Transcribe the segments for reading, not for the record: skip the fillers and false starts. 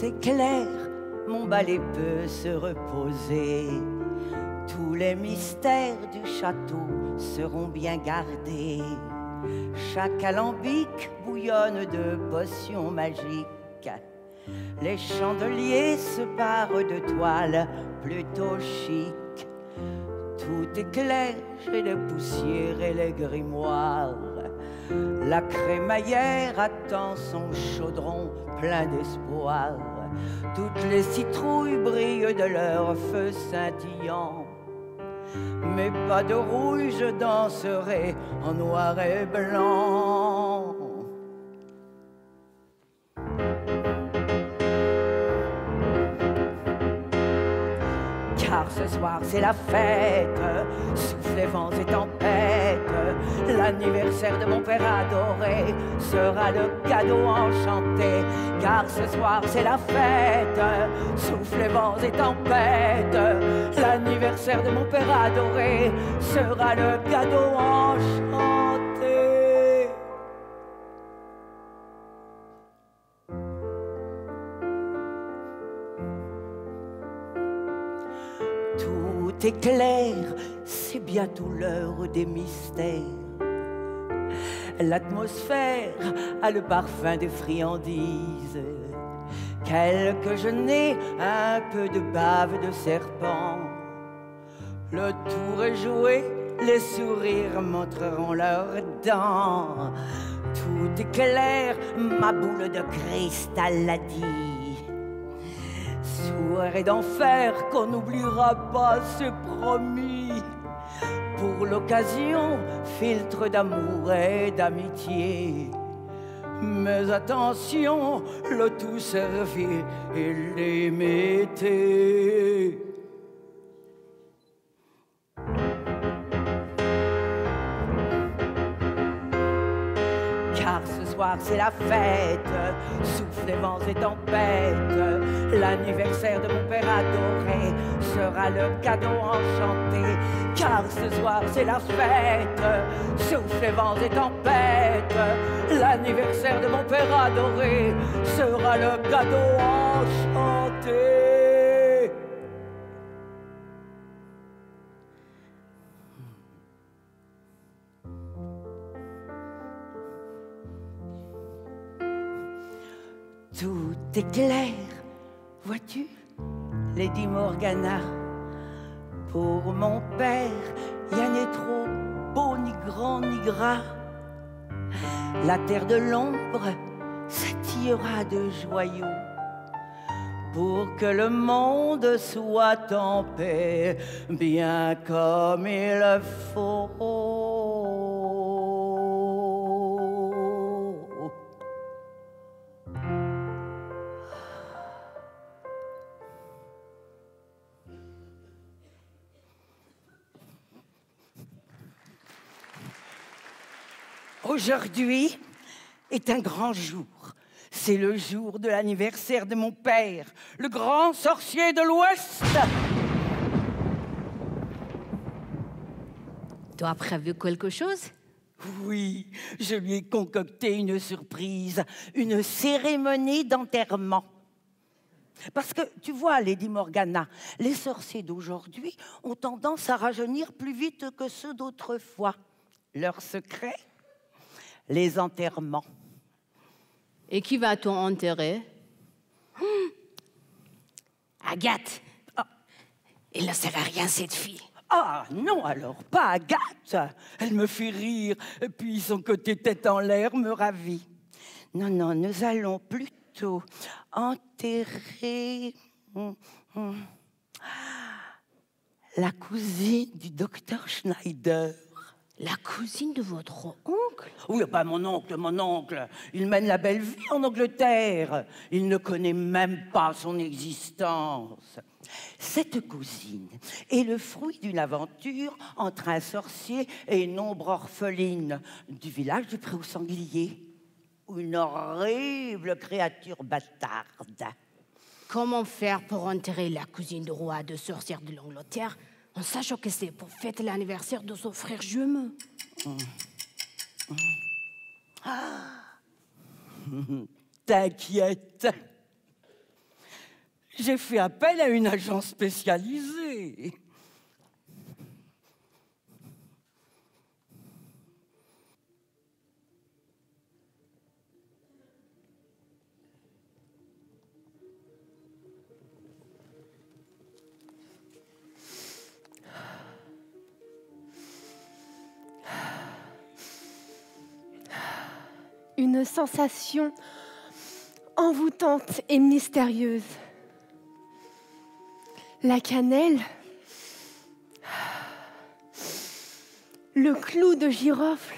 est clair, mon balai peut se reposer. Tous les mystères du château seront bien gardés. Chaque alambic bouillonne de potions magiques. Les chandeliers se parent de toiles plutôt chic. Tout est clair chez les poussières et les grimoires. La crémaillère attend son chaudron plein d'espoir. Toutes les citrouilles brillent de leur feu scintillant. Mais pas de rouille, je danserai en noir et blanc. Car ce soir c'est la fête, souffle les vents et tempêtes. L'anniversaire de mon père adoré sera le cadeau enchanté. Car ce soir c'est la fête, souffle les vents et tempêtes. L'anniversaire de mon père adoré sera le cadeau enchanté. Tout est clair, c'est bientôt l'heure des mystères. L'atmosphère a le parfum des friandises. Quelques genêts, un peu de bave de serpent. Le tour est joué, les sourires montreront leurs dents. Tout est clair, ma boule de cristal l'a dit. Soirée d'enfer qu'on n'oubliera pas, c'est promis. Pour l'occasion, filtre d'amour et d'amitié. Mais attention, le tout servi et limité. Car ce soir c'est la fête, souffle les vents et tempêtes. L'anniversaire de mon père adoré sera le cadeau enchanté. Car ce soir c'est la fête, souffle les vents et tempêtes. L'anniversaire de mon père adoré sera le cadeau enchanté. Tout est clair, vois-tu, Lady Morgana. Pour mon père, rien n'est trop beau, ni grand, ni gras. La terre de l'ombre s'attillera de joyaux pour que le monde soit en paix, bien comme il faut. Aujourd'hui est un grand jour. C'est le jour de l'anniversaire de mon père, le grand sorcier de l'Ouest. Tu as prévu quelque chose? Oui, je lui ai concocté une surprise, une cérémonie d'enterrement. Parce que, tu vois, Lady Morgana, les sorciers d'aujourd'hui ont tendance à rajeunir plus vite que ceux d'autrefois. Leur secret, les enterrements. Et qui va-t-on enterrer? Agathe! Oh. Il ne sert à rien, cette fille. Ah non, alors pas Agathe. Elle me fait rire, et puis son côté tête en l'air me ravit. Non, non, nous allons plutôt enterrer la cousine du docteur Schneider. La cousine de votre oncle? Oui, pas mon oncle, mon oncle. Il mène la belle vie en Angleterre. Il ne connaît même pas son existence. Cette cousine est le fruit d'une aventure entre un sorcier et une ombre orpheline du village du Pré-aux-Sangliers. Une horrible créature bâtarde. Comment faire pour enterrer la cousine du roi de sorcière de l'Angleterre en sachant que c'est pour fêter l'anniversaire de son frère jumeau? T'inquiète. J'ai fait appel à une agence spécialisée. Une sensation envoûtante et mystérieuse. La cannelle, le clou de girofle,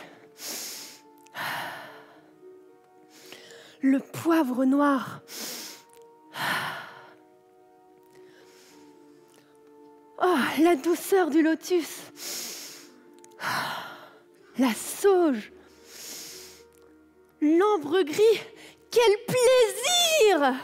le poivre noir, oh, la douceur du lotus, la sauge, l'ambre gris, quel plaisir!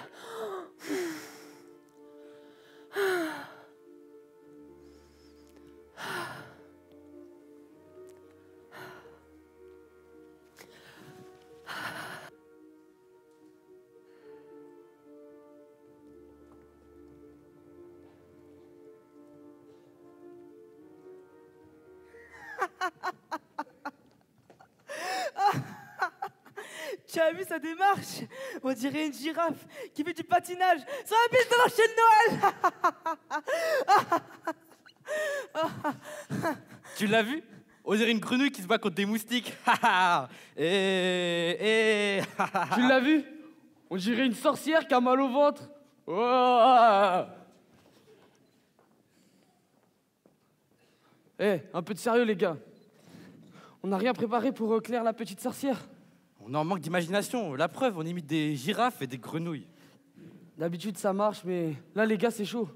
Tu as vu sa démarche? On dirait une girafe qui fait du patinage sur la piste de marché de Noël. Tu l'as vu? On dirait une grenouille qui se bat contre des moustiques. Tu l'as vu? On dirait une sorcière qui a mal au ventre. Oh. Un peu de sérieux, les gars. On n'a rien préparé pour Claire, la petite sorcière. On est en manque d'imagination. La preuve, on imite des girafes et des grenouilles. D'habitude, ça marche, mais là, les gars, c'est chaud.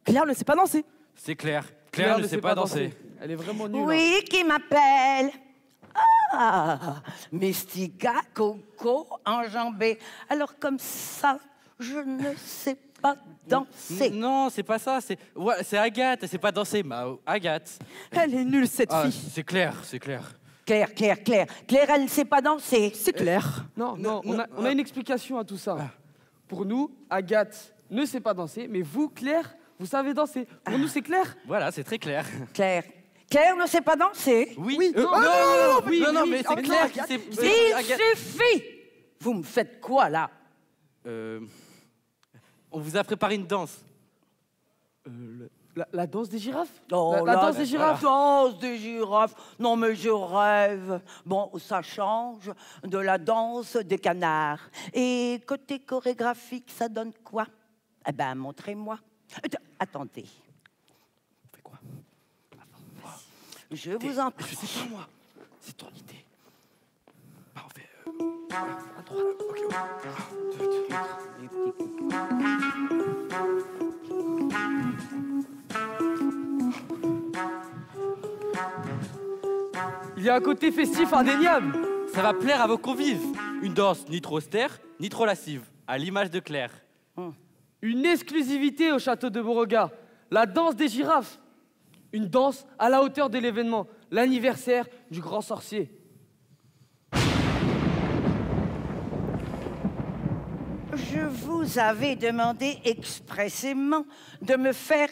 Claire ne sait pas danser. C'est clair. Claire ne sait pas danser. Elle est vraiment nulle. Oui, qui m'appelle? Ah, Mystica, Coco, enjambée. Alors comme ça, je ne sais pas danser. Non, c'est pas ça. C'est Agathe. Elle sait pas danser. Agathe. Elle est nulle, cette fille. C'est clair, c'est clair. Claire. Claire, elle ne sait pas danser. C'est clair. Non, on a une explication à tout ça. Pour nous, Agathe ne sait pas danser, mais vous, Claire, vous savez danser. Pour nous, c'est clair. Voilà, c'est très clair. Claire ne sait pas danser. Oui. Non, mais c'est Claire qui sait. Il suffit. Vous me faites quoi, là? On vous a préparé une danse. La danse des girafes? Oh, la danse des girafes? Danse des girafes. Non, mais je rêve. Bon, ça change de la danse des canards. Et côté chorégraphique, ça donne quoi? Eh ben, montrez-moi. Attendez. On fait quoi? Je vous en prie. Je sais pas, moi. C'est ton idée. On fait... à droite. Ok. Il y a un côté festif indéniable. Ça va plaire à vos convives. Une danse ni trop austère, ni trop lascive, à l'image de Claire. Une exclusivité au château de Beauregard. La danse des girafes. Une danse à la hauteur de l'événement. L'anniversaire du grand sorcier. Je vous avais demandé expressément de me faire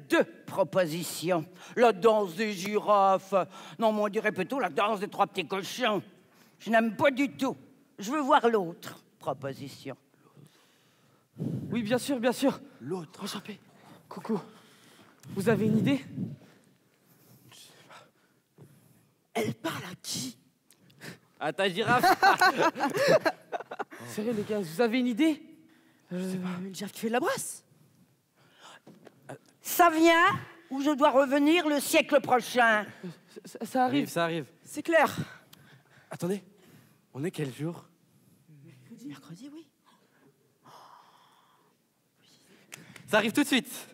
2 propositions. La danse des girafes. Non, mais on dirait plutôt la danse des 3 petits cochons. Je n'aime pas du tout. Je veux voir l'autre proposition. Oui, bien sûr. L'autre. Enchanté. Coucou. Vous avez une idée? Elle parle à qui? À ta girafe. Sérieux, les gars, vous avez une idée? Une girafe qui fait de la brasse. Ça vient ou je dois revenir le siècle prochain? Ça arrive. Ça arrive. C'est clair. Attendez, on est quel jour? Mercredi, oui. Ça arrive tout de suite.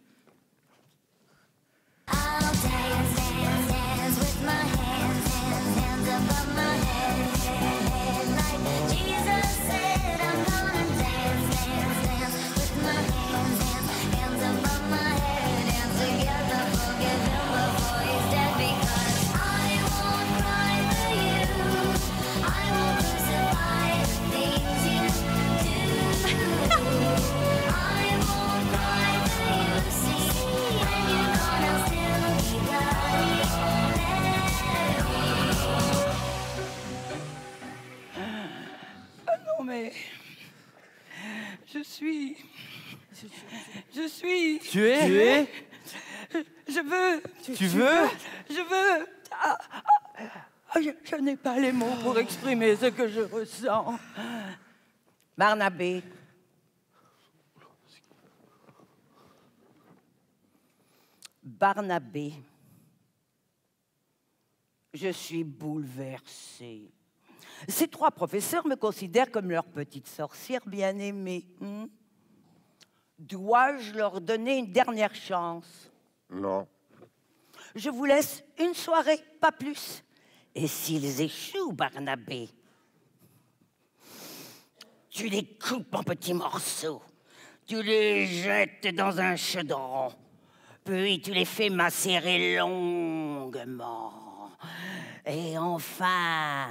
Je suis... Tu es Je veux... Tu veux Je veux... Je n'ai pas les mots pour exprimer ce que je ressens. Barnabé. Barnabé. Je suis bouleversée. Ces 3 professeurs me considèrent comme leur petite sorcière bien-aimée. Dois-je leur donner une dernière chance? Non. Je vous laisse une soirée, pas plus. Et s'ils échouent, Barnabé, tu les coupes en petits morceaux, tu les jettes dans un chaudron, puis tu les fais macérer longuement. Et enfin,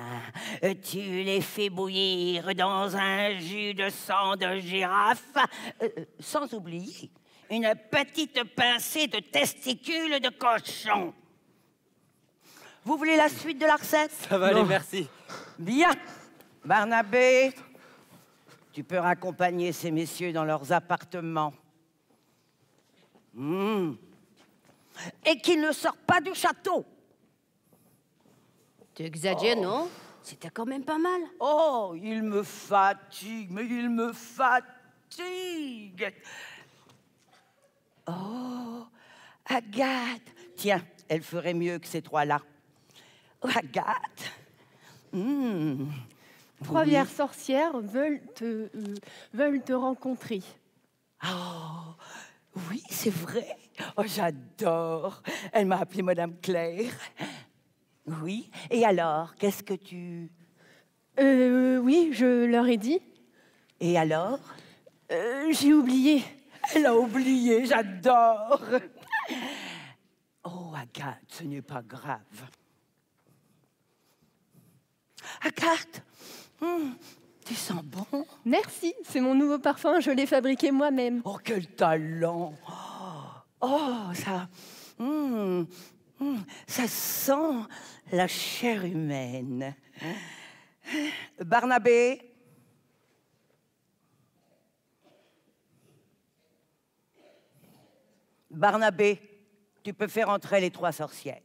tu les fais bouillir dans un jus de sang de girafe, sans oublier une petite pincée de testicules de cochon. Vous voulez la suite de la recette? Ça va aller, merci. Bien. Barnabé, tu peux raccompagner ces messieurs dans leurs appartements. Et qu'ils ne sortent pas du château. Tu exagères, non? C'était quand même pas mal. Oh, il me fatigue, mais il me fatigue. Oh, Agathe. Tiens, elle ferait mieux que ces 3-là. Oh, Agathe. 3 vieilles sorcières veulent te rencontrer. Oh, oui, c'est vrai. Oh, j'adore. Elle m'a appelée Madame Claire. Oui, et alors, qu'est-ce que tu... Oui, je leur ai dit. Et alors? J'ai oublié. Elle a oublié, j'adore. Oh, Agathe, ce n'est pas grave. Agathe, tu sens bon? Merci, c'est mon nouveau parfum, je l'ai fabriqué moi-même. Oh, quel talent! Oh, ça sent la chair humaine. Barnabé? Barnabé, tu peux faire entrer les 3 sorcières.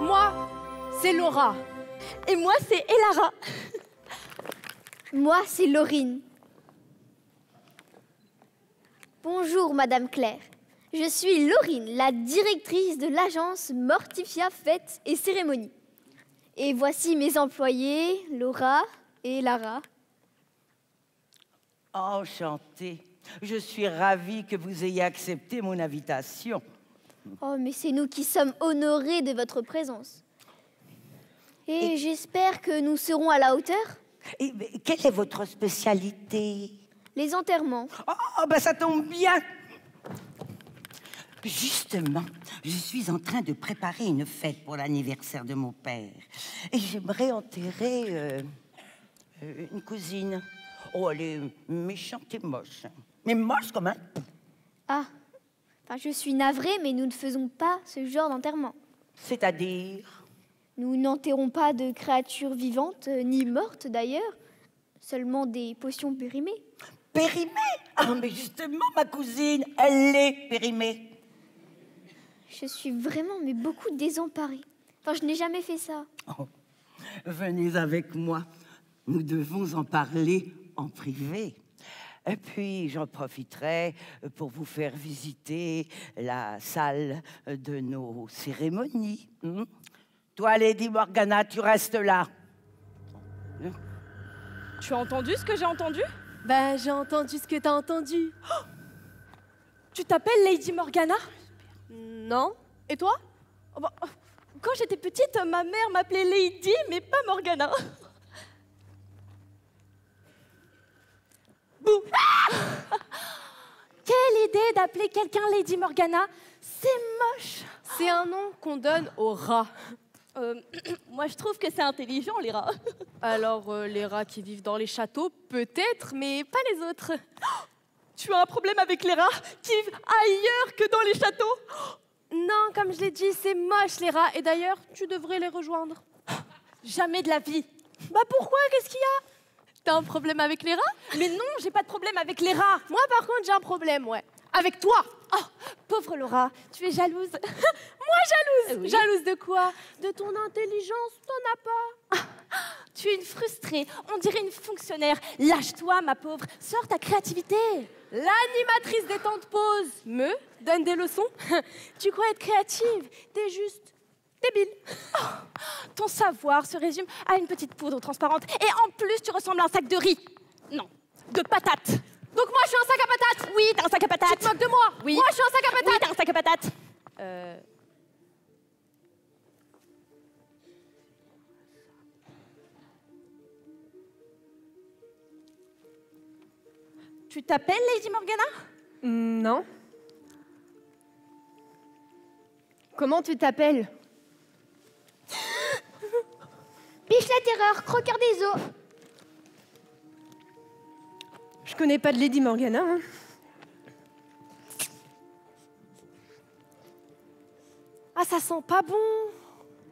Moi, c'est Laura. Et moi, c'est Elara. Moi, c'est Laurine. Bonjour, Madame Claire. Je suis Laurine, la directrice de l'agence Mortifia Fêtes et Cérémonies. Et voici mes employés, Laura et Lara. Enchantée. Je suis ravie que vous ayez accepté mon invitation. Oh, mais c'est nous qui sommes honorés de votre présence. Et j'espère que nous serons à la hauteur. Et quelle est votre spécialité? Les enterrements. Oh, ben ça tombe bien. Justement, je suis en train de préparer une fête pour l'anniversaire de mon père. Et j'aimerais enterrer une cousine. Oh, elle est méchante et moche. Mais moche comme un... Ah, enfin, je suis navrée, mais nous ne faisons pas ce genre d'enterrement. C'est-à-dire? Nous n'enterrons pas de créatures vivantes, ni mortes d'ailleurs, seulement des potions périmées. Périmée? Ah, mais justement, ma cousine, elle est périmée. Je suis vraiment, mais beaucoup désemparée. Enfin, je n'ai jamais fait ça. Oh, venez avec moi. Nous devons en parler en privé. Et puis, j'en profiterai pour vous faire visiter la salle de nos cérémonies. Toi, Lady Morgana, tu restes là. Tu as entendu ce que j'ai entendu? Ben, j'ai entendu ce que t'as entendu. Oh, tu t'appelles Lady Morgana? Non. Et toi? Oh, bah, quand j'étais petite, ma mère m'appelait Lady, mais pas Morgana. Bouh! Quelle idée d'appeler quelqu'un Lady Morgana. C'est moche. C'est un nom qu'on donne aux rats. Moi, je trouve que c'est intelligent, les rats. Alors, les rats qui vivent dans les châteaux, peut-être, mais pas les autres. Tu as un problème avec les rats qui vivent ailleurs que dans les châteaux? Non, comme je l'ai dit, c'est moche les rats. Et d'ailleurs, tu devrais les rejoindre. Jamais de la vie. Bah pourquoi? Qu'est-ce qu'il y a? T'as un problème avec les rats? Mais non, j'ai pas de problème avec les rats. Moi par contre, j'ai un problème, ouais. Avec toi! Oh, pauvre Laura, tu es jalouse. Moi jalouse! Oui. Jalouse de quoi? De ton intelligence, t'en as pas. Tu es une frustrée, on dirait une fonctionnaire. Lâche-toi, ma pauvre, sors ta créativité. L'animatrice des temps de pause me donne des leçons. Tu crois être créative? T'es juste débile. Ton savoir se résume à une petite poudre transparente. Et en plus, tu ressembles à un sac de riz. Non, de patates. Donc moi je suis un sac à patates? Oui, t'as un sac à patates. Tu te moques de moi? Oui. Moi je suis un sac à patates? Oui, t'as un sac à patates. Tu t'appelles Lady Morgana? Non. Comment tu t'appelles? Biche la terreur, croqueur des eaux. Je connais pas de Lady Morgana. Hein. Ah, ça sent pas bon.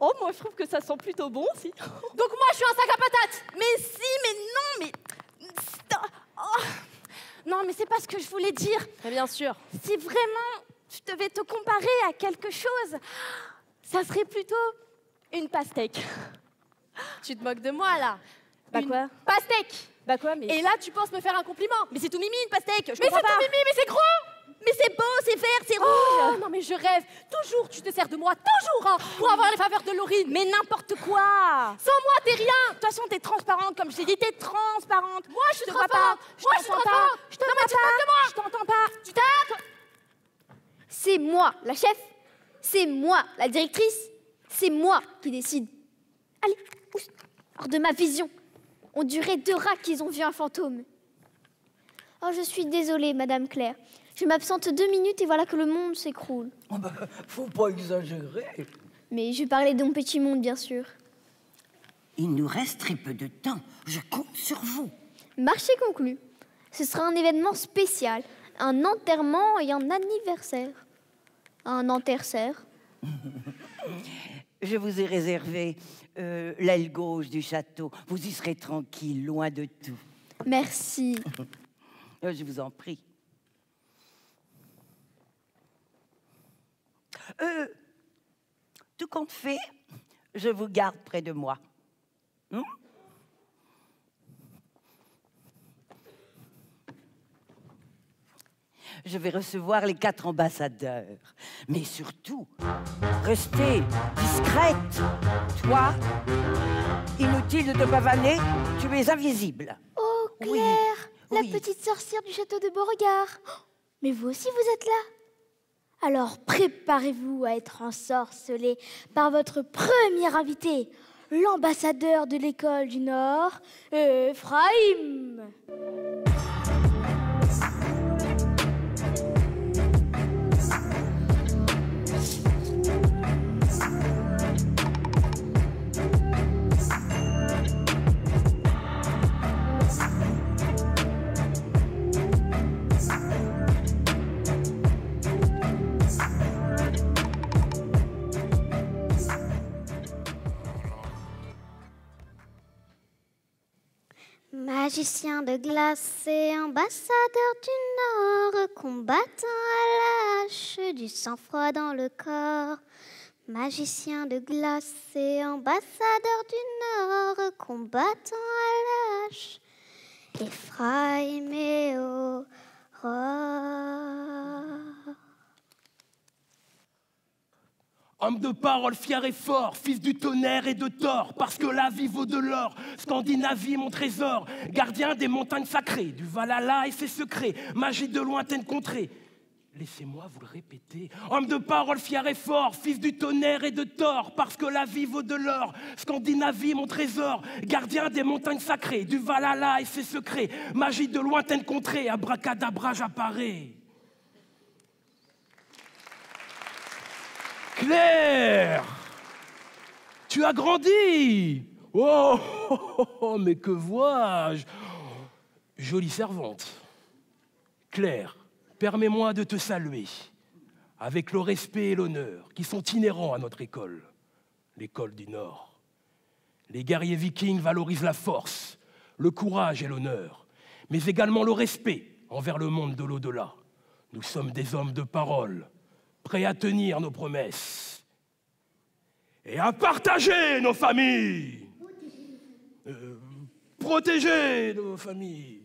Oh, moi je trouve que ça sent plutôt bon aussi. Donc moi je suis un sac à patates. Mais si, mais non, mais... Oh. Non, mais c'est pas ce que je voulais dire. Mais bien sûr. Si vraiment je devais te comparer à quelque chose, ça serait plutôt une pastèque. Tu te moques de moi là. Bah Une quoi? Pastèque. Bah quoi, mais... Et là tu penses me faire un compliment. Mais c'est tout mimi, une pastèque. Mais c'est tout mimi, mais c'est gros. Mais c'est beau, c'est vert, c'est rouge. Oh non mais je rêve. Toujours tu te sers de moi, toujours hein, pour avoir les faveurs de Laurine. Mais n'importe quoi. Sans moi t'es rien. De toute façon, t'es transparente, comme je t'ai dit, t'es transparente. Moi je suis te vois transparente. pas. Moi je suis transparente. Je te Non vois mais tu te moques de moi. Je t'entends pas. Tu tapes. C'est moi, la chef. C'est moi, la directrice. C'est moi qui décide. Allez, pousse, hors de ma vision. On dirait 2 rats qu'ils ont vu un fantôme. Oh, je suis désolée, Madame Claire. Je m'absente 2 minutes et voilà que le monde s'écroule. Oh bah, faut pas exagérer. Mais je parlais de mon petit monde, bien sûr. Il nous reste très peu de temps. Je compte sur vous. Marché conclu. Ce sera un événement spécial. Un enterrement et un anniversaire. Un enterrement. Je vous ai réservé l'aile gauche du château. Vous y serez tranquille, loin de tout. Merci. Je vous en prie. Tout compte fait, je vous garde près de moi. Je vais recevoir les 4 ambassadeurs. Mais surtout, restez discrète. Toi, inutile de te pavaner, tu es invisible. Oh, Claire, Oui, la oui. petite sorcière du château de Beauregard. Oh, mais vous aussi, vous êtes là. Alors, préparez-vous à être ensorcelé par votre premier invité, l'ambassadeur de l'école du Nord, Ephraim. Magicien de glace et ambassadeur du Nord, combattant à la hache, du sang-froid dans le corps. Magicien de glace et ambassadeur du Nord, combattant à la hache, Ephraim et Aurore. Homme de parole fier et fort, fils du tonnerre et de Thor, parce que la vie vaut de l'or, Scandinavie mon trésor, gardien des montagnes sacrées, du Valhalla et ses secrets, magie de lointaines contrées. Laissez-moi vous le répéter. Homme de parole fier et fort, fils du tonnerre et de Thor, parce que la vie vaut de l'or, Scandinavie mon trésor, gardien des montagnes sacrées, du Valhalla et ses secrets, magie de lointaines contrées, abracadabra j'apparais. Claire, tu as grandi. Oh, mais que vois-je? Jolie servante. Claire, permets-moi de te saluer avec le respect et l'honneur qui sont inhérents à notre école, l'école du Nord. Les guerriers vikings valorisent la force, le courage et l'honneur, mais également le respect envers le monde de l'au-delà. Nous sommes des hommes de parole, prêts à tenir nos promesses et à partager nos familles. Protéger nos familles.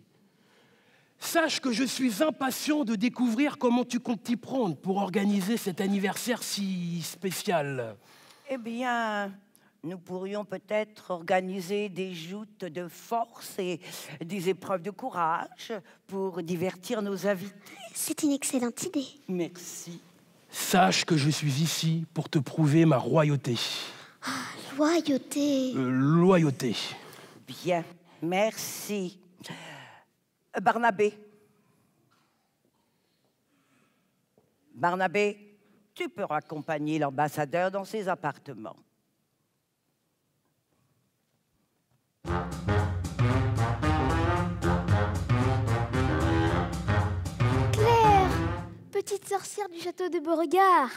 Sache que je suis impatient de découvrir comment tu comptes t'y prendre pour organiser cet anniversaire si spécial. Eh bien, nous pourrions peut-être organiser des joutes de force et des épreuves de courage pour divertir nos invités. C'est une excellente idée. Merci. Sache que je suis ici pour te prouver ma royauté. Loyauté. Loyauté. Bien, merci. Barnabé. Barnabé, tu peux raccompagner l'ambassadeur dans ses appartements. Claire, petite sorcière du château de Beauregard,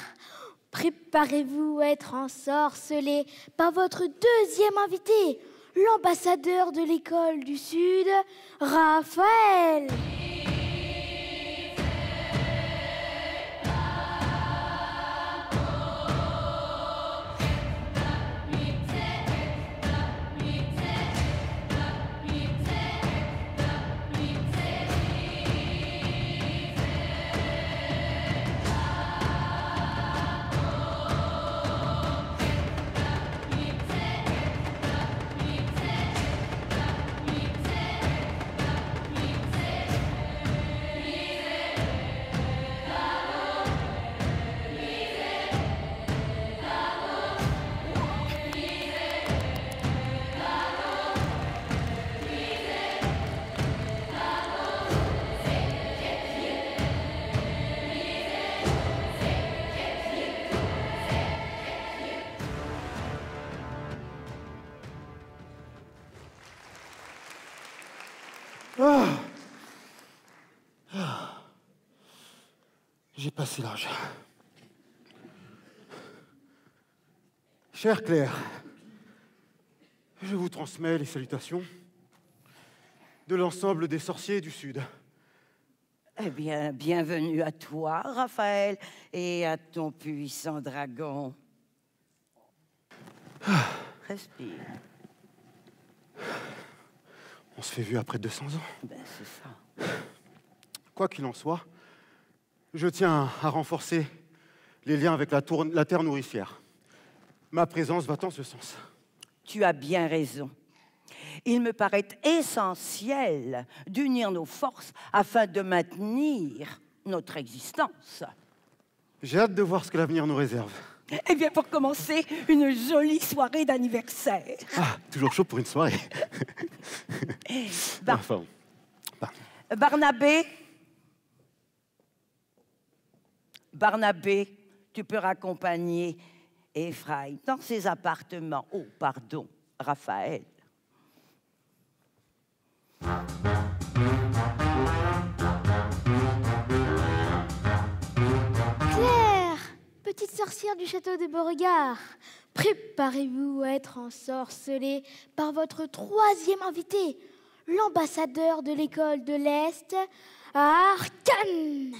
préparez-vous à être ensorcelée par votre deuxième invité, l'ambassadeur de l'école du Sud, Raphaël. J'ai passé l'âge. Chère Claire, je vous transmets les salutations de l'ensemble des sorciers du Sud. Eh bien, bienvenue à toi, Raphaël, et à ton puissant dragon. Respire. On se fait vu après 200 ans. Ben, c'est ça. Quoi qu'il en soit, je tiens à renforcer les liens avec la terre nourricière. Ma présence va en ce sens. Tu as bien raison. Il me paraît essentiel d'unir nos forces afin de maintenir notre existence. J'ai hâte de voir ce que l'avenir nous réserve. Eh bien, pour commencer, une jolie soirée d'anniversaire. Ah, toujours chaud pour une soirée. Enfin, Barnabé, tu peux raccompagner Ephraim dans ses appartements. Oh, pardon, Raphaël. Claire, petite sorcière du château de Beauregard, préparez-vous à être ensorcelée par votre troisième invité, l'ambassadeur de l'école de l'Est, Arcane.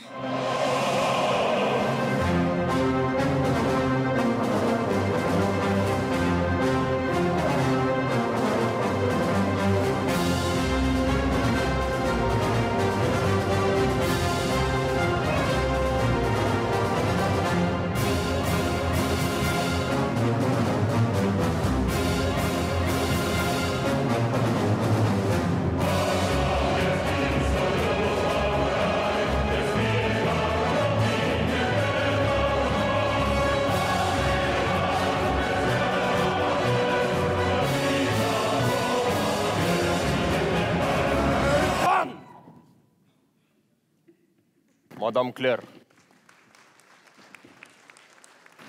Madame Claire,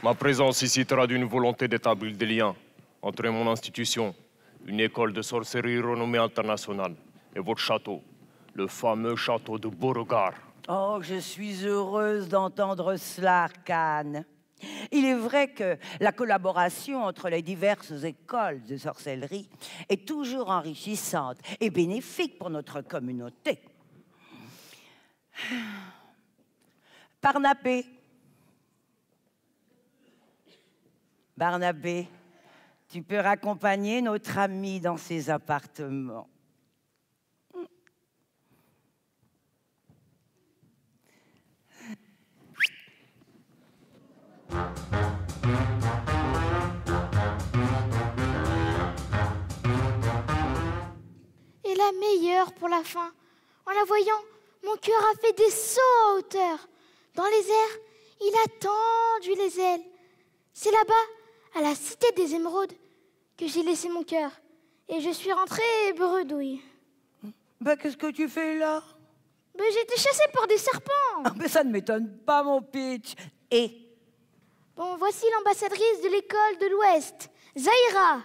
ma présence ici traduit une volonté d'établir des liens entre mon institution, une école de sorcellerie renommée internationale, et votre château, le fameux château de Beauregard. Oh, je suis heureuse d'entendre cela, Arcane. Il est vrai que la collaboration entre les diverses écoles de sorcellerie est toujours enrichissante et bénéfique pour notre communauté. Barnabé, tu peux raccompagner notre ami dans ses appartements. Et la meilleure pour la fin. En la voyant, mon cœur a fait des sauts en hauteur. Dans les airs, il a tendu les ailes. C'est là-bas, à la cité des émeraudes, que j'ai laissé mon cœur. Et je suis rentrée bredouille. Ben, qu'est-ce que tu fais là? Ben, j'ai été chassée par des serpents. Ah, mais ça ne m'étonne pas, mon Peach. Et Bon, voici l'ambassadrice de l'école de l'Ouest, Zaira.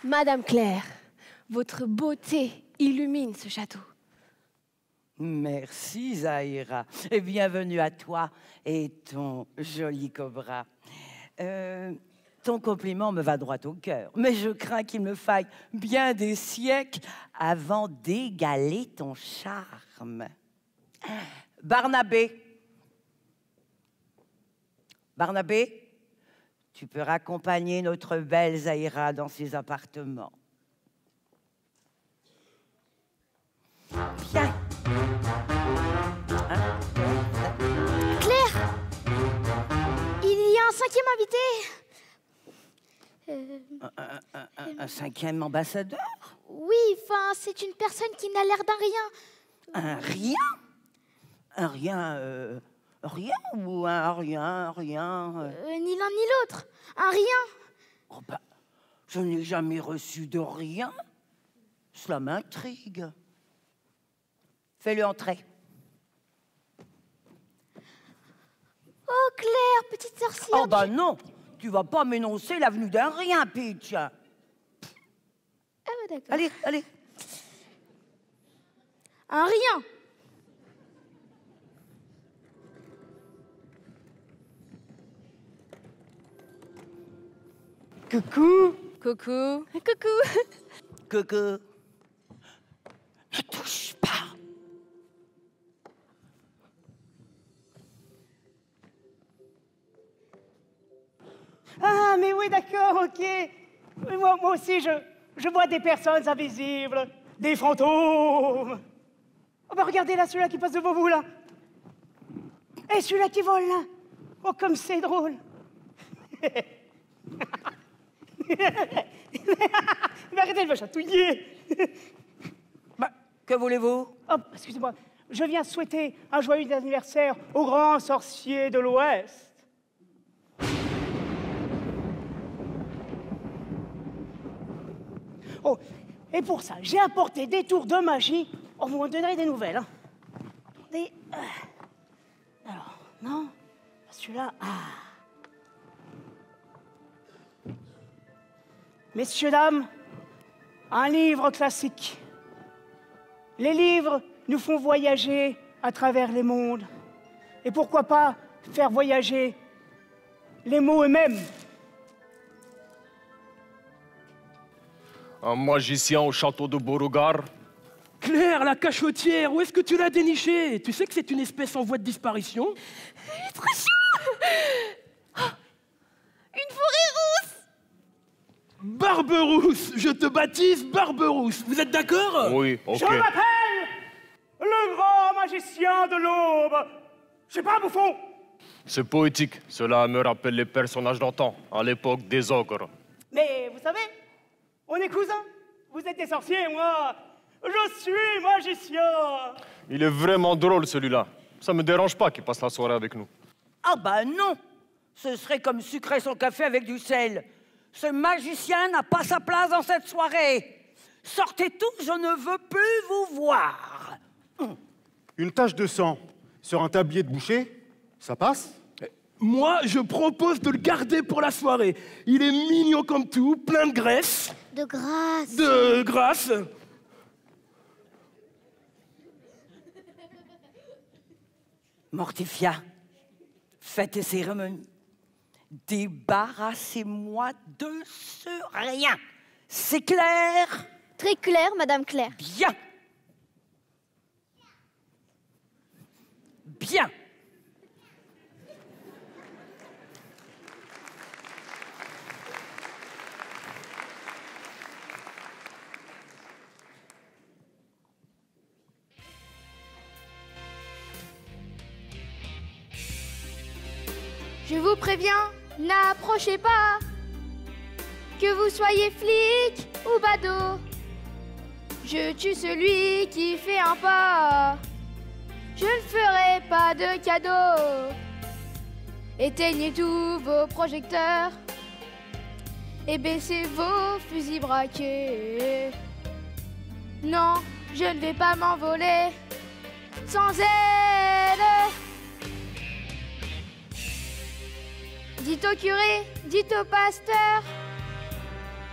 Madame Claire, votre beauté illumine ce château. merci, Zaira. Et bienvenue à toi et ton joli cobra. Ton compliment me va droit au cœur, mais je crains qu'il me faille bien des siècles avant d'égaler ton charme. Barnabé, tu peux raccompagner notre belle Zaira dans ses appartements. Viens. Claire, il y a un cinquième invité. Un cinquième ambassadeur? Oui, enfin, c'est une personne qui n'a l'air d'un rien. Un rien? Un rien, rien ou un rien? Ni l'un ni l'autre. Un rien. Oh ben, je n'ai jamais reçu de rien. Cela m'intrigue. Fais-le entrer. Oh, Claire, petite sorcière. Oh ben non, tu vas pas m'énoncer l'avenue d'un rien, Peach. Ah bah d'accord. Allez, allez. Un rien. Coucou. Coucou. Coucou. Coucou. Ne touche pas. Ah, mais oui, d'accord, ok. Oui, moi aussi, je vois des personnes invisibles, des fantômes. Oh, bah regardez là, celui-là qui passe devant vous, là. Et celui-là qui vole, là. Oh, comme c'est drôle. Mais arrêtez de me chatouiller. Bah, que voulez-vous? Oh, excusez-moi, je viens souhaiter un joyeux anniversaire au grand sorcier de l'Ouest. Oh, et pour ça, j'ai apporté des tours de magie. On vous en donnerait des nouvelles. Hein. Alors, non, celui-là... Ah. Messieurs, dames, un livre classique. Les livres nous font voyager à travers les mondes. Et pourquoi pas faire voyager les mots eux-mêmes. Un magicien au château de Beauregard. Claire, la cachotière, où est-ce que tu l'as dénichée? Tu sais que c'est une espèce en voie de disparition? Il est trop chaud. Oh, une forêt rousse. Barberousse, je te baptise Barberousse. Vous êtes d'accord? Oui, ok. Je m'appelle le grand magicien de l'aube. Je sais pas, bouffon. C'est poétique. Cela me rappelle les personnages d'antan, à l'époque des ogres. Mais vous savez, on est cousins. Vous êtes des sorciers, moi, je suis magicien. Il est vraiment drôle, celui-là. Ça me dérange pas qu'il passe la soirée avec nous. Ah bah non! Ce serait comme sucrer son café avec du sel. Ce magicien n'a pas sa place dans cette soirée. Sortez tous, je ne veux plus vous voir. Une tache de sang sur un tablier de boucher, ça passe? Moi, je propose de le garder pour la soirée. Il est mignon comme tout, plein de graisse. De grâce. De grâce. Mortifia, faites tes cérémonies. Débarrassez-moi de ce rien. C'est clair? Très clair, Madame Claire. Bien. Bien. Je vous préviens, n'approchez pas. Que vous soyez flic ou badaud, je tue celui qui fait un pas. Je ne ferai pas de cadeau. Éteignez tous vos projecteurs et baissez vos fusils braqués. Non, je ne vais pas m'envoler sans aide. Dites au curé, dites au pasteur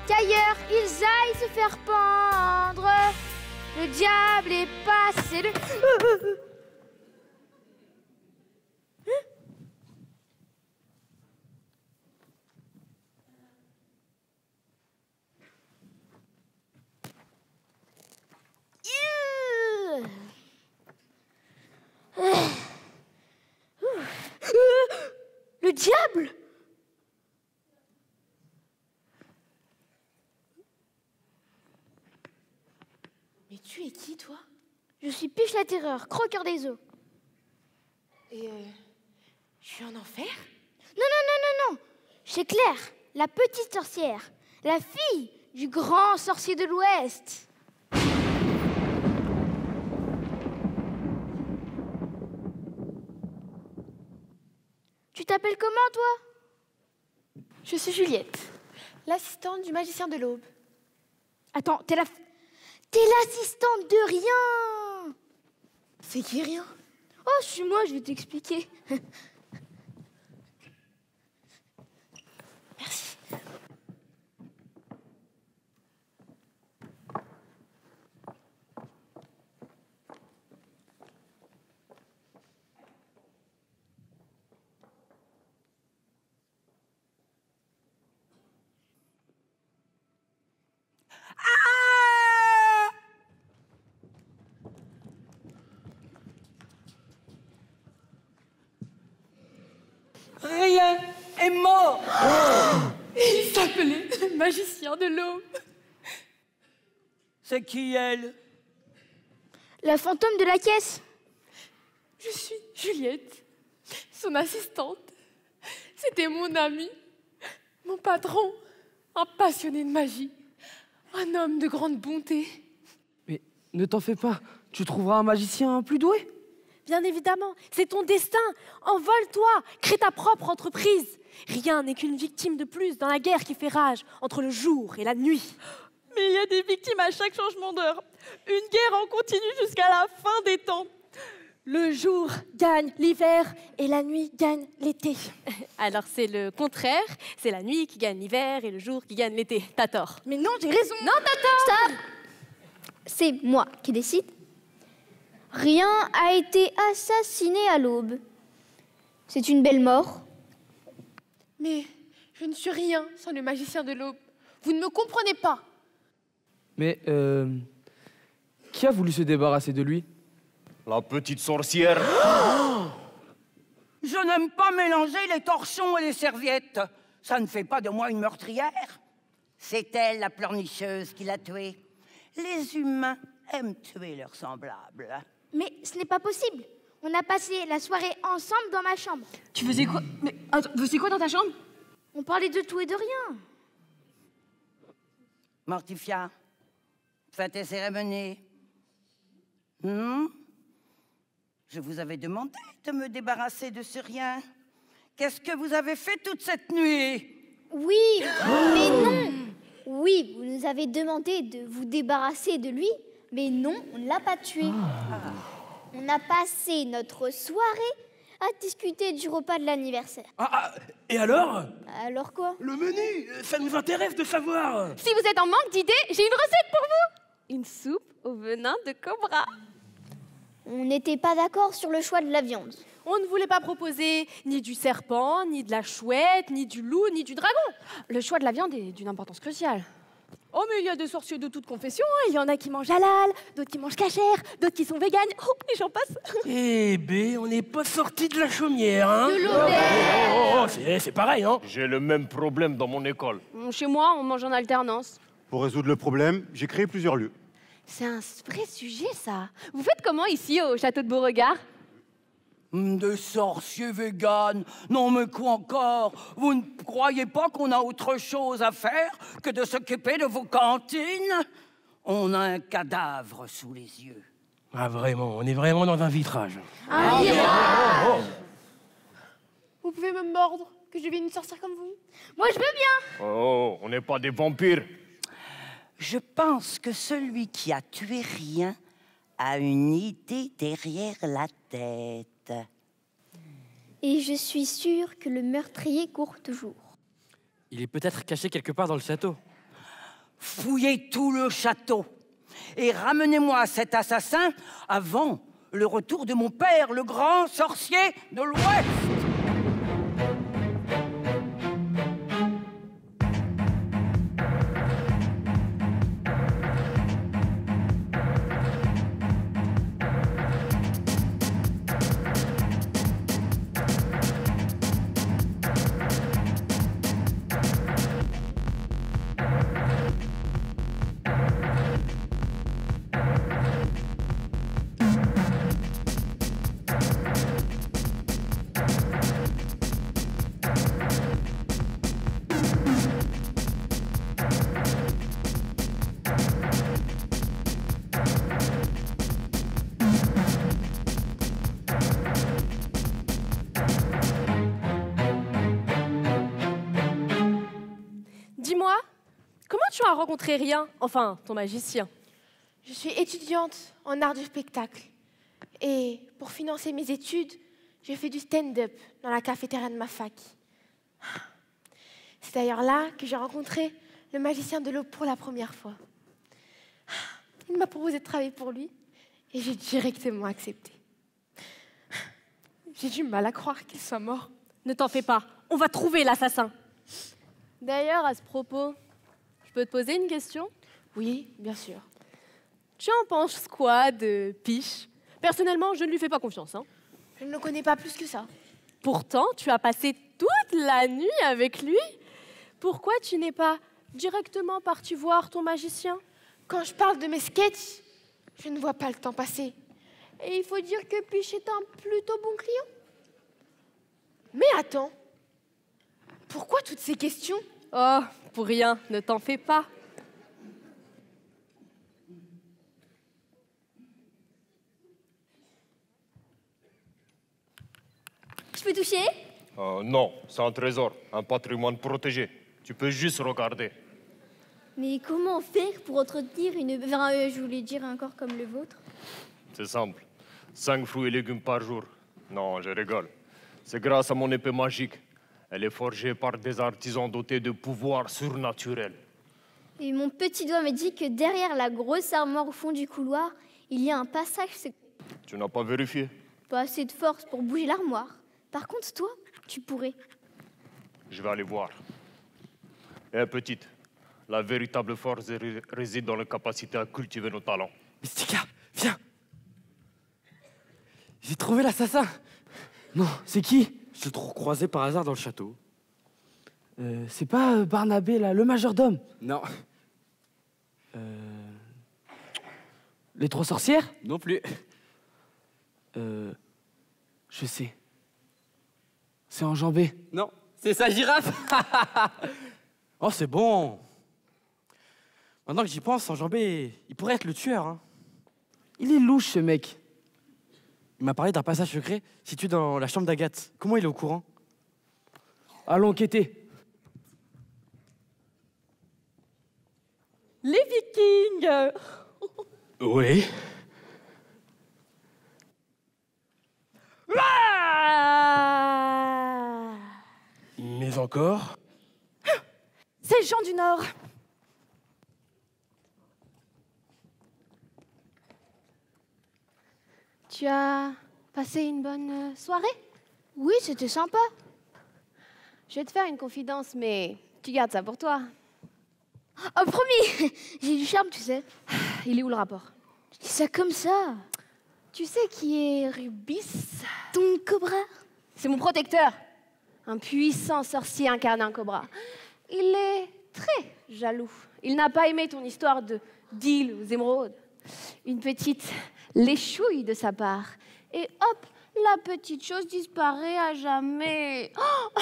qu'ailleurs ils aillent se faire pendre. Le diable est passé le... Le diable! Mais tu es qui, toi? Je suis Piche la Terreur, croqueur des eaux. Et je suis en enfer? Non, non, non, non, non. C'est Claire, la petite sorcière, la fille du grand sorcier de l'Ouest. Tu t'appelles comment, toi? Je suis Juliette, l'assistante du magicien de l'aube. Attends, t'es l'assistante de rien. C'est qui rien? Oh, suis-moi, je vais t'expliquer. Merci. Rien est mort. Il s'appelait le magicien de l'aube. C'est qui, elle? La fantôme de la caisse. Je suis Juliette, son assistante. C'était mon ami, mon patron, un passionné de magie, un homme de grande bonté. Mais ne t'en fais pas, tu trouveras un magicien plus doué. Bien évidemment, c'est ton destin. Envole-toi, crée ta propre entreprise. Rien n'est qu'une victime de plus dans la guerre qui fait rage entre le jour et la nuit. mais il y a des victimes à chaque changement d'heure. Une guerre en continu jusqu'à la fin des temps. Le jour gagne l'hiver et la nuit gagne l'été. Alors c'est le contraire, c'est la nuit qui gagne l'hiver et le jour qui gagne l'été. T'as tort. Mais non, j'ai raison. Non, stop! C'est moi qui décide. Rien a été assassiné à l'aube. C'est une belle mort. Mais je ne suis rien sans le magicien de l'aube. Vous ne me comprenez pas. Mais, qui a voulu se débarrasser de lui? La petite sorcière. Je n'aime pas mélanger les torchons et les serviettes. Ça ne fait pas de moi une meurtrière. C'est elle, la pleurnicheuse, qui l'a tué. Les humains aiment tuer leurs semblables. Mais ce n'est pas possible. On a passé la soirée ensemble dans ma chambre. Tu faisais quoi? Mais attends, tu faisais quoi dans ta chambre? On parlait de tout et de rien. Mortifia, fais tes cérémonies. Je vous avais demandé de me débarrasser de ce rien. Qu'est-ce que vous avez fait toute cette nuit? Oui, mais non. Oui, vous nous avez demandé de vous débarrasser de lui, mais non, on ne l'a pas tué. On a passé notre soirée à discuter du repas de l'anniversaire. Et alors? Alors quoi? Le menu, ça nous intéresse de savoir. Si vous êtes en manque d'idées, j'ai une recette pour vous. Une soupe au venin de cobra. On n'était pas d'accord sur le choix de la viande. On ne voulait pas proposer ni du serpent, ni de la chouette, ni du loup, ni du dragon. Le choix de la viande est d'une importance cruciale. Oh, mais il y a des sorciers de toute confession. Hein. Il y en a qui mangent halal, d'autres qui mangent cachère, d'autres qui sont véganes. Oh, et j'en passe. Eh ben, on n'est pas sorti de la chaumière, hein? De l'auberge. C'est pareil, hein? J'ai le même problème dans mon école. Chez moi, on mange en alternance. Pour résoudre le problème, j'ai créé plusieurs lieux. C'est un vrai sujet, ça. Vous faites comment ici, au château de Beauregard? Des sorciers véganes. Non, mais quoi encore? Vous ne croyez pas qu'on a autre chose à faire que de s'occuper de vos cantines? On a un cadavre sous les yeux. Ah, vraiment, on est vraiment dans un vitrage. Un mirage. Vous pouvez me mordre, que je devienne une sorcière comme vous? Moi, je veux bien. Oh, on n'est pas des vampires. Je pense que celui qui a tué rien a une idée derrière la tête. Et je suis sûre que le meurtrier court toujours. Il est peut-être caché quelque part dans le château. Fouillez tout le château et ramenez-moi cet assassin avant le retour de mon père, le grand sorcier de l'Ouest. Dis-moi, comment tu as rencontré Rien, enfin, ton magicien? Je suis étudiante en art du spectacle. Et pour financer mes études, je fais du stand-up dans la cafétéria de ma fac. C'est d'ailleurs là que j'ai rencontré le magicien de l'aube pour la première fois. Il m'a proposé de travailler pour lui et j'ai directement accepté. J'ai du mal à croire qu'il soit mort. Ne t'en fais pas, on va trouver l'assassin. D'ailleurs, à ce propos, je peux te poser une question? Oui, bien sûr. Tu en penses quoi de Piche? Personnellement, je ne lui fais pas confiance. Hein. Je ne le connais pas plus que ça. Pourtant, tu as passé toute la nuit avec lui. Pourquoi tu n'es pas directement parti voir ton magicien? Quand je parle de mes sketchs, je ne vois pas le temps passer. Et il faut dire que Piche est un plutôt bon client. Mais attends, pourquoi toutes ces questions? Oh, pour rien, ne t'en fais pas. Je peux toucher? Non, c'est un trésor, un patrimoine protégé. Tu peux juste regarder. Mais comment faire pour entretenir une... Enfin, je voulais dire un corps comme le vôtre. C'est simple. 5 fruits et légumes par jour. Non, je rigole. C'est grâce à mon épée magique. Elle est forgée par des artisans dotés de pouvoirs surnaturels. Et mon petit doigt me dit que derrière la grosse armoire au fond du couloir, il y a un passage secret. Tu n'as pas vérifié? Pas assez de force pour bouger l'armoire. Par contre, toi, tu pourrais. Je vais aller voir. Eh, petite, la véritable force réside dans la capacité à cultiver nos talents. Mystica, viens. J'ai trouvé l'assassin. Non, c'est qui? Je l'ai trop croisé par hasard dans le château. C'est pas Barnabé, là, le majordome? Non. Les 3 sorcières? Non plus. Je sais. C'est enjambé. Non, c'est sa girafe. Oh, c'est bon. Maintenant que j'y pense, enjambé, il pourrait être le tueur. Hein. Il est louche, ce mec. Il m'a parlé d'un passage secret situé dans la chambre d'Agathe. Comment il est au courant? Allons enquêter. Les Vikings. Oui. Mais encore? C'est Jean du Nord. Tu as passé une bonne soirée? Oui, c'était sympa. Je vais te faire une confidence, mais tu gardes ça pour toi. Oh, promis. J'ai du charme, tu sais. Il est où le rapport? Je dis ça comme ça. Tu sais qui est Rubis? Ton cobra? C'est mon protecteur. Un puissant sorcier incarné en cobra. Il est très jaloux. Il n'a pas aimé ton histoire de deal aux émeraudes. Une petite léchouille de sa part. Et hop, la petite chose disparaît à jamais. Oh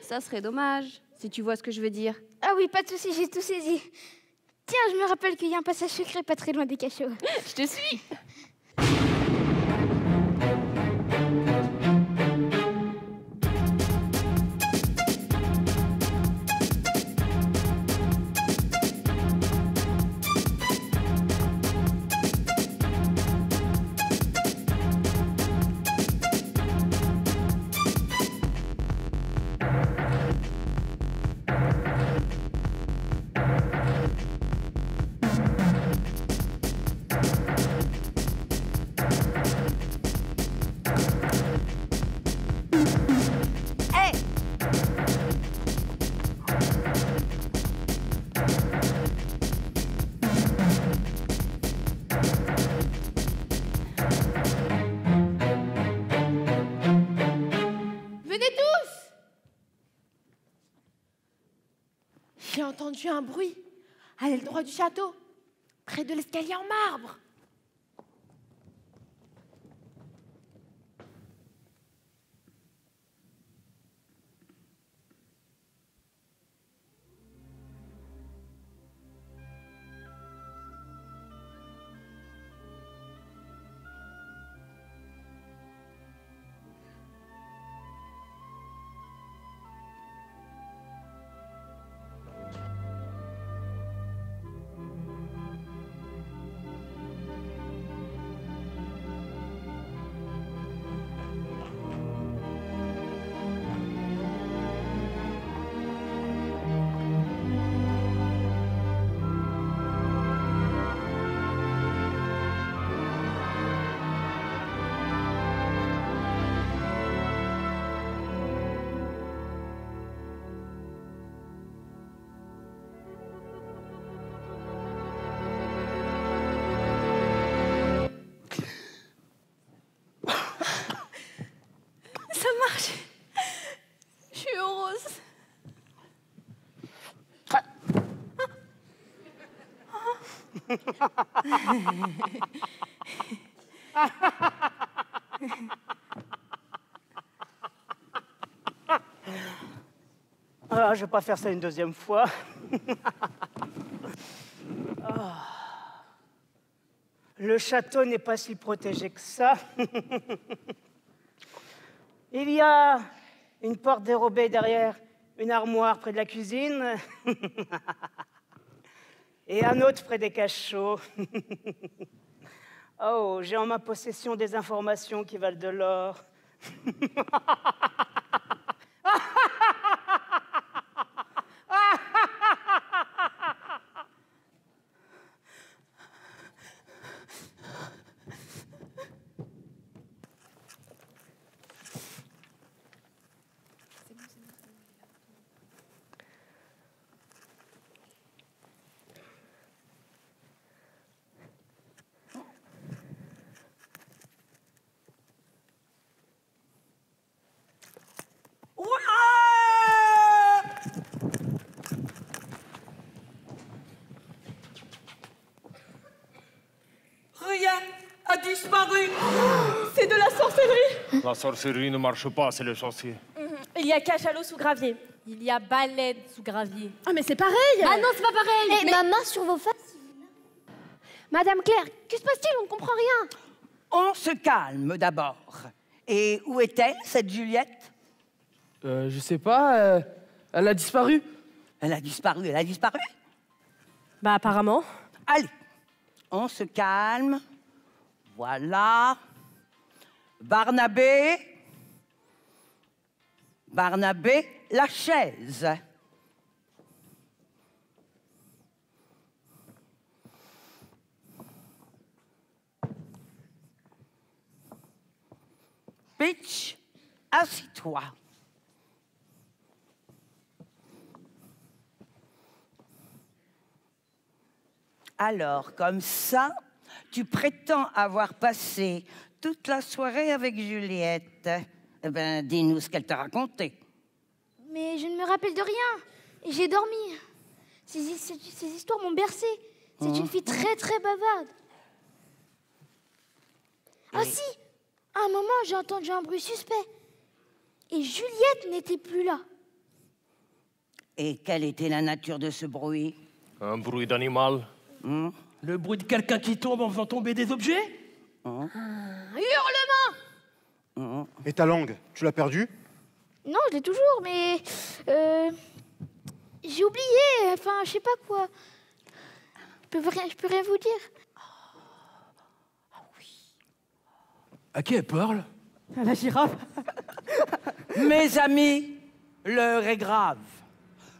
ça serait dommage, si tu vois ce que je veux dire. Ah oui, pas de souci, j'ai tout saisi. Tiens, je me rappelle qu'il y a un passage secret pas très loin des cachots. Je te suis. J'ai entendu un bruit à l'aile droite du château, près de l'escalier en marbre. Ça marche. Je suis heureuse. Ah, je vais pas faire ça une deuxième fois. Le château n'est pas si protégé que ça. Il y a une porte dérobée derrière une armoire près de la cuisine. Et un autre près des cachots. Oh, j'ai en ma possession des informations qui valent de l'or. Rien a disparu. C'est de la sorcellerie. La sorcellerie ne marche pas, c'est le sorcier. Il y a cachalot sous gravier. Il y a baleine sous gravier. Ah, mais c'est pareil. Ah non, c'est pas pareil. Ma main sur vos faces. Madame Claire, que se passe-t-il? On ne comprend rien. On se calme d'abord. Et où est-elle, cette Juliette? Je sais pas, elle a disparu. Elle a disparu, elle a disparu? Bah apparemment. Allez, on se calme. Voilà. Barnabé. Barnabé, la chaise. Peach, assis-toi. Alors, comme ça, tu prétends avoir passé toute la soirée avec Juliette. Eh ben, dis-nous ce qu'elle t'a raconté. Mais je ne me rappelle de rien. Et j'ai dormi. Ces histoires m'ont bercée. C'est une fille très très bavarde. Ah si, à un moment j'ai entendu un bruit suspect. Et Juliette n'était plus là. Et quelle était la nature de ce bruit? Un bruit d'animal. Le bruit de quelqu'un qui tombe en faisant tomber des objets? Hurlement! Et ta langue, tu l'as perdue? Non, je l'ai toujours, mais... j'ai oublié, enfin, je sais pas quoi. Je peux rien vous dire. À qui elle parle? À la girafe. Mes amis, l'heure est grave.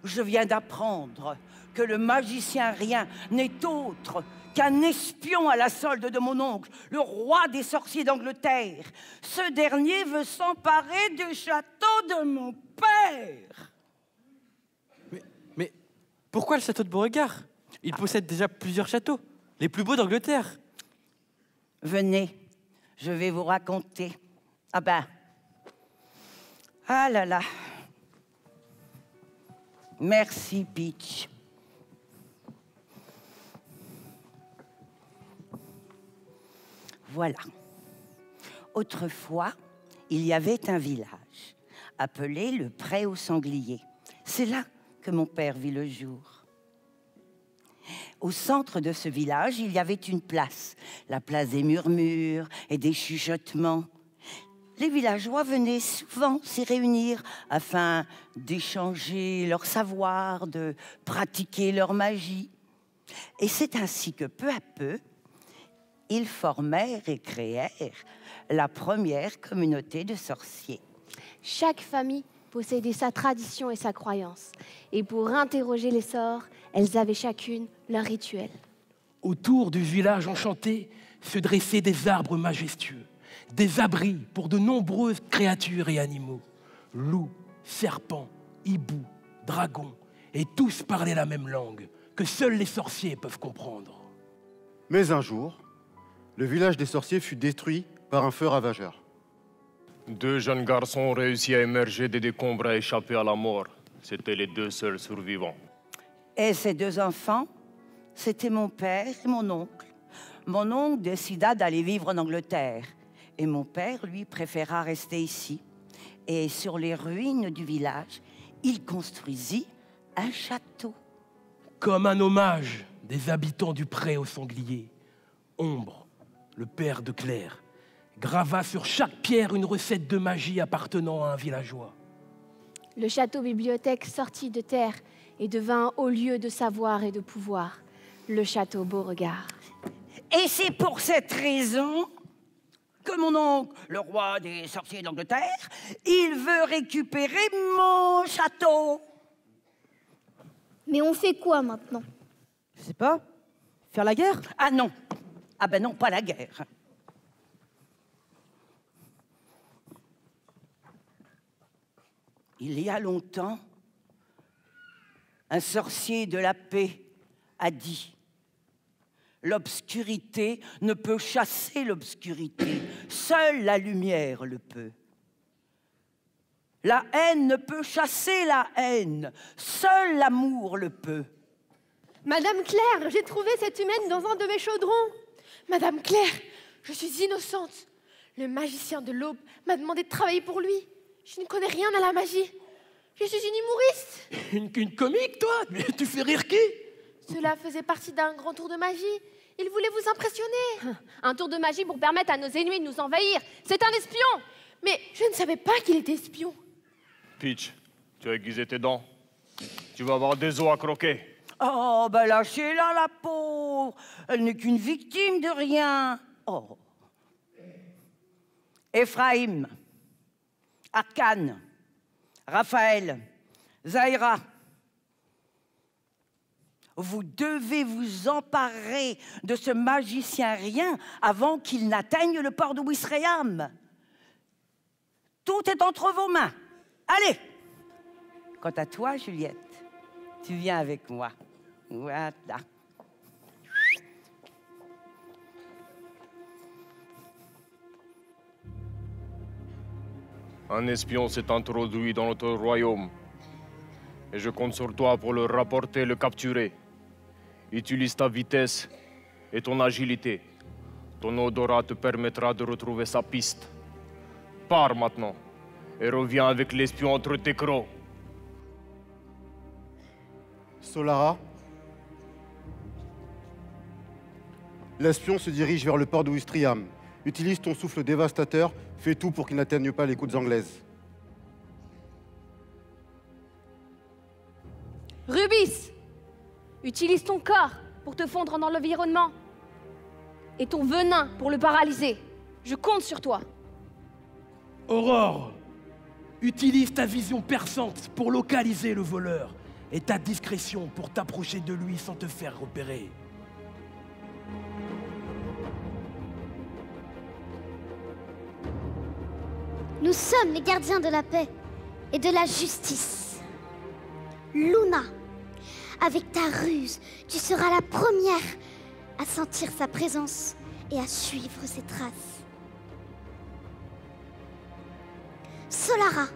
Je viens d'apprendre que le magicien rien n'est autre qu'un espion à la solde de mon oncle, le roi des sorciers d'Angleterre. Ce dernier veut s'emparer du château de mon père. Mais pourquoi le château de Beauregard? Il possède déjà plusieurs châteaux, les plus beaux d'Angleterre. Venez, je vais vous raconter. Ah ben, ah là là. Merci, Peach. Voilà. Autrefois, il y avait un village appelé le Pré aux Sangliers. C'est là que mon père vit le jour. Au centre de ce village, il y avait une place, la place des murmures et des chuchotements. Les villageois venaient souvent s'y réunir afin d'échanger leur savoir, de pratiquer leur magie. Et c'est ainsi que peu à peu, ils formèrent et créèrent la première communauté de sorciers. Chaque famille possédait sa tradition et sa croyance. Et pour interroger les sorts, elles avaient chacune leur rituel. Autour du village enchanté se dressaient des arbres majestueux, des abris pour de nombreuses créatures et animaux. Loups, serpents, hiboux, dragons, et tous parlaient la même langue, que seuls les sorciers peuvent comprendre. Mais un jour, le village des sorciers fut détruit par un feu ravageur. 2 jeunes garçons ont réussi à émerger des décombres et à échapper à la mort. C'étaient les 2 seuls survivants. Et ces 2 enfants, c'était mon père et mon oncle. Mon oncle décida d'aller vivre en Angleterre. Et mon père, lui, préféra rester ici. Et sur les ruines du village, il construisit un château. Comme un hommage des habitants du Pré aux Sangliers, Ombre, le père de Claire, grava sur chaque pierre une recette de magie appartenant à un villageois. Le château-bibliothèque sortit de terre et devint un haut lieu de savoir et de pouvoir. le château Beauregard. Et c'est pour cette raison que mon oncle, le roi des sorciers d'Angleterre, il veut récupérer mon château. Mais on fait quoi maintenant? Je sais pas. Faire la guerre? Ah non. Ah ben non, pas la guerre. Il y a longtemps, un sorcier de la paix a dit: l'obscurité ne peut chasser l'obscurité, seule la lumière le peut. La haine ne peut chasser la haine, seul l'amour le peut. Madame Claire, j'ai trouvé cette humaine dans un de mes chaudrons. Madame Claire, je suis innocente. Le magicien de l'aube m'a demandé de travailler pour lui. Je ne connais rien à la magie. Je suis une humoriste. Une comique, toi? Mais tu fais rire qui? Cela faisait partie d'un grand tour de magie. Il voulait vous impressionner. Un tour de magie pour permettre à nos ennemis de nous envahir. C'est un espion. Mais je ne savais pas qu'il était espion. Peach, tu as aiguisé tes dents. Tu vas avoir des os à croquer. Oh, ben lâchez-la, la pauvre. Elle n'est qu'une victime de rien. Oh. Ephraim, Arcane, Raphaël, Zaira, vous devez vous emparer de ce magicien rien avant qu'il n'atteigne le port de Ouistreham. Tout est entre vos mains. Allez! Quant à toi, Juliette, tu viens avec moi. Voilà. Un espion s'est introduit dans notre royaume. Et je compte sur toi pour le rapporter, le capturer. Utilise ta vitesse et ton agilité. Ton odorat te permettra de retrouver sa piste. Pars maintenant et reviens avec l'espion entre tes crocs. Solara, l'espion se dirige vers le port de Ouistreham. Utilise ton souffle dévastateur, fais tout pour qu'il n'atteigne pas les côtes anglaises. Rubis, utilise ton corps pour te fondre dans l'environnement et ton venin pour le paralyser. Je compte sur toi. Aurore, utilise ta vision perçante pour localiser le voleur et ta discrétion pour t'approcher de lui sans te faire repérer. Nous sommes les gardiens de la paix et de la justice. Luna, avec ta ruse, tu seras la première à sentir sa présence et à suivre ses traces. Solara,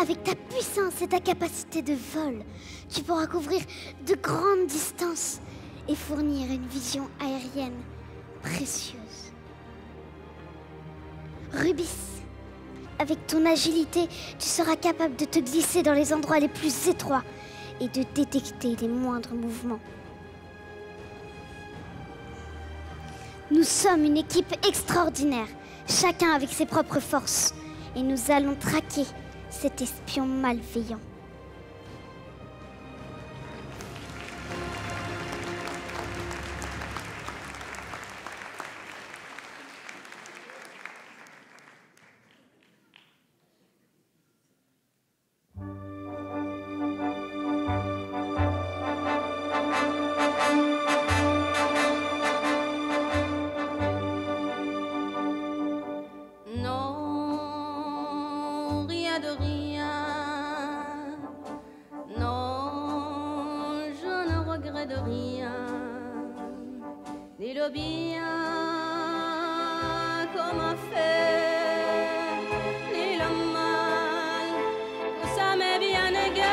avec ta puissance et ta capacité de vol, tu pourras couvrir de grandes distances et fournir une vision aérienne précieuse. Rubis, avec ton agilité, tu seras capable de te glisser dans les endroits les plus étroits et de détecter les moindres mouvements. Nous sommes une équipe extraordinaire, chacun avec ses propres forces, et nous allons traquer cet espion malveillant. Non, rien de rien. Non, je ne regrette de rien. Ni le bien qu'on m'a fait, ni le mal, tout ça m'est bien égal.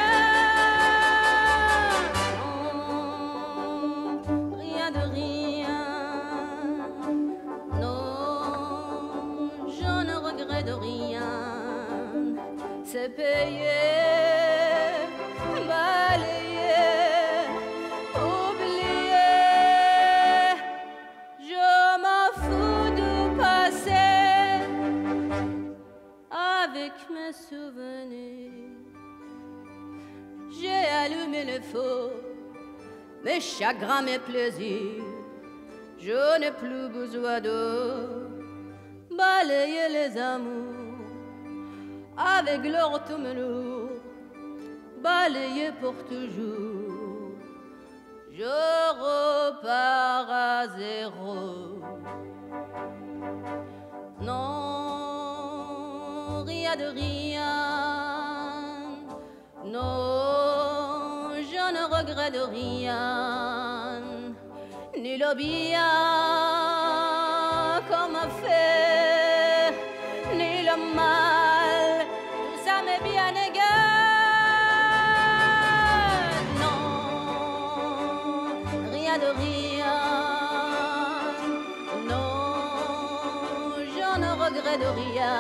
Non, rien de rien. Non, je ne regrette de rien. C'est payé, balayé, oublié. Je m'en fous du passé avec mes souvenirs. J'ai allumé le feu mes chagrins, mes plaisirs. Je n'ai plus besoin de balayer les amours avec leur tourmelure, balayer pour toujours. Je repars à zéro. Non, rien de rien. Non, je ne regrette rien. Ni le bien qu'on m'a fait, ni le mal, tout ça m'est bien égal. Non, rien de rien. Non, je ne regrette rien.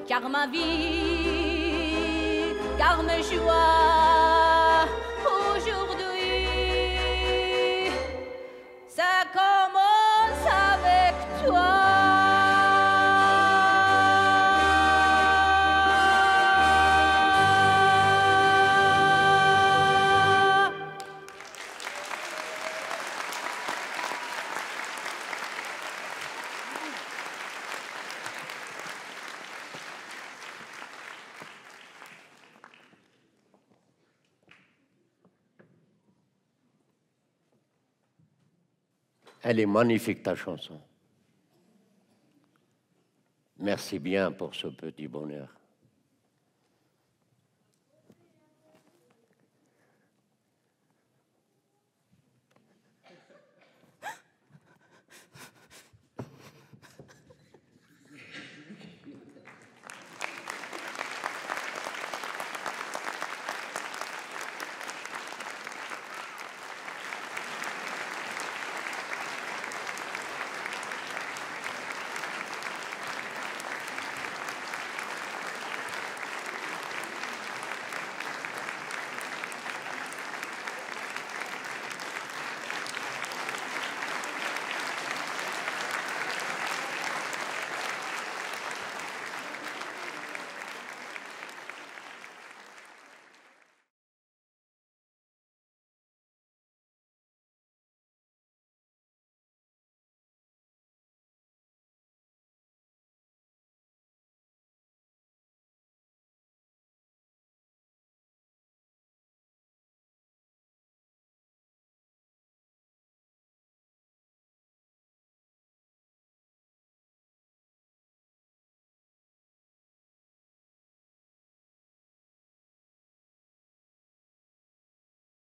Car ma vie, car mes joies, aujourd'hui, ça commence avec toi. Elle est magnifique, ta chanson. Merci bien pour ce petit bonheur.